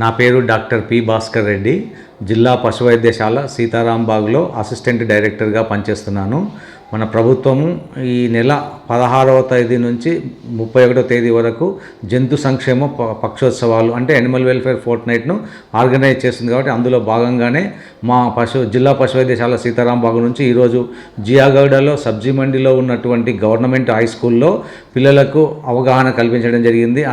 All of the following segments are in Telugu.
నా పేరు డాక్టర్ పి భాస్కర్ రెడ్డి. జిల్లా పశు వైద్యశాల సీతారాంబాగ్లో అసిస్టెంట్ డైరెక్టర్గా పనిచేస్తున్నాను. మన ప్రభుత్వము ఈ నెల 16వ తేదీ నుంచి 31వ తేదీ వరకు జంతు సంక్షేమ పక్షోత్సవాలు అంటే యానిమల్ వెల్ఫేర్ ఫోర్ట్ నైట్ను ఆర్గనైజ్ చేస్తుంది. కాబట్టి అందులో భాగంగానే మా జిల్లా పశు వైద్యశాల సీతారాంబాగ్ నుంచి ఈరోజు జియాగౌడలో సబ్జీ మండిలో ఉన్నటువంటి గవర్నమెంట్ హై స్కూల్లో పిల్లలకు అవగాహన కల్పించడం జరిగింది.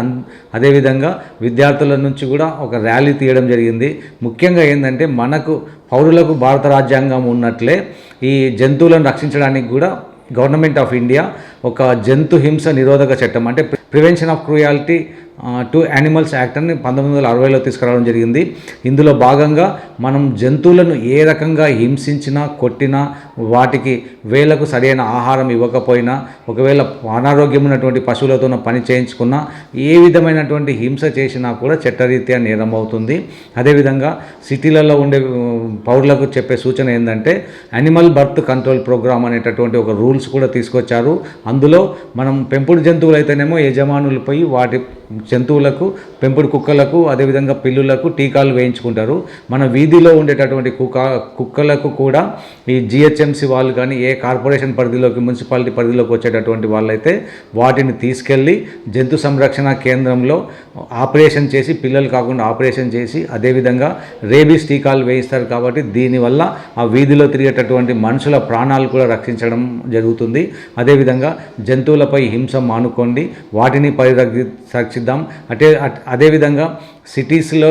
అదేవిధంగా విద్యార్థుల నుంచి కూడా ఒక ర్యాలీ తీయడం జరిగింది. ముఖ్యంగా ఏంటంటే మనకు పౌరులకు భారత రాజ్యాంగం ఉన్నట్లే ఈ జంతువులను రక్షించడానికి కూడా గవర్నమెంట్ ఆఫ్ ఇండియా ఒక జంతు హింస నిరోధక చట్టం అంటే prevention of cruelty to animals act అని 1960లో తీసుకురావడం జరిగింది. ఇందులో భాగంగా మనం జంతువులను ఏ రకంగా హింసించినా కొట్టినా వాటికి వేలకు సరైన ఆహారం ఇవ్వకపోయినా ఒకవేళ అనారోగ్యం ఉన్నటువంటి పశువులతో పని చేయించుకున్నా ఏ విధమైనటువంటి హింస చేసినా కూడా చట్టరీత్యా నేరం అవుతుంది. అదేవిధంగా సిటీలలో ఉండే పౌరులకు చెప్పే సూచన ఏంటంటే యానిమల్ బర్త్ కంట్రోల్ ప్రోగ్రామ్ అనేటటువంటి ఒక రూల్స్ కూడా తీసుకొచ్చారు. అందులో మనం పెంపుడు జంతువులు అయితేనేమో యజమానులపై వాటి జంతువులకు పెంపుడు కుక్కలకు అదేవిధంగా పిల్లులకు టీకాలు వేయించుకుంటారు. మన వీధిలో ఉండేటటువంటి కుక్కలకు కూడా ఈ జిహెచ్ఎంసి వాళ్ళు కానీ ఏ కార్పొరేషన్ పరిధిలోకి మున్సిపాలిటీ పరిధిలోకి వచ్చేటటువంటి వాళ్ళైతే వాటిని తీసుకెళ్ళి జంతు సంరక్షణ కేంద్రంలో ఆపరేషన్ చేసి పిల్లలు కాకుండా ఆపరేషన్ చేసి అదేవిధంగా రేబీస్ టీకాలు వేయిస్తారు. కాబట్టి దీనివల్ల ఆ వీధిలో తిరిగేటటువంటి మనుషుల ప్రాణాలు కూడా రక్షించడం జరుగుతుంది. అదేవిధంగా జంతువులపై హింస మానుకోండి, వాటిని పరిరక్షిద్దాం. అదేవిధంగా సిటీస్లో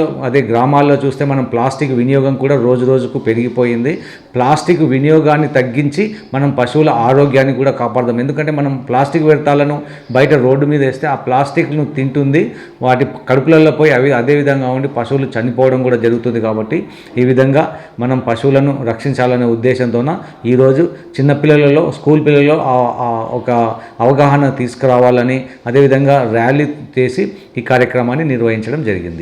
గ్రామాల్లో చూస్తే మనం ప్లాస్టిక్ వినియోగం కూడా రోజు రోజుకు పెరిగిపోయింది. ప్లాస్టిక్ వినియోగాన్ని తగ్గించి మనం పశువుల ఆరోగ్యాన్ని కూడా కాపాడదాం. ఎందుకంటే మనం ప్లాస్టిక్ వ్యర్థాలను బయట రోడ్డు మీద వేస్తే ఆ ప్లాస్టిక్ను తింటుంది, వాటి కడుపులలో పోయి అవి అదేవిధంగా ఉండి పశువులు చనిపోవడం కూడా జరుగుతుంది. కాబట్టి ఈ విధంగా మనం పశువులను రక్షించాలనే ఉద్దేశంతోన ఈరోజు చిన్నపిల్లలలో స్కూల్ పిల్లలలో ఒక అవగాహన తీసుకురావాలని అదేవిధంగా ర్యాలీ చేసి ఈ కార్యక్రమాన్ని నిర్వహించడం జరిగింది.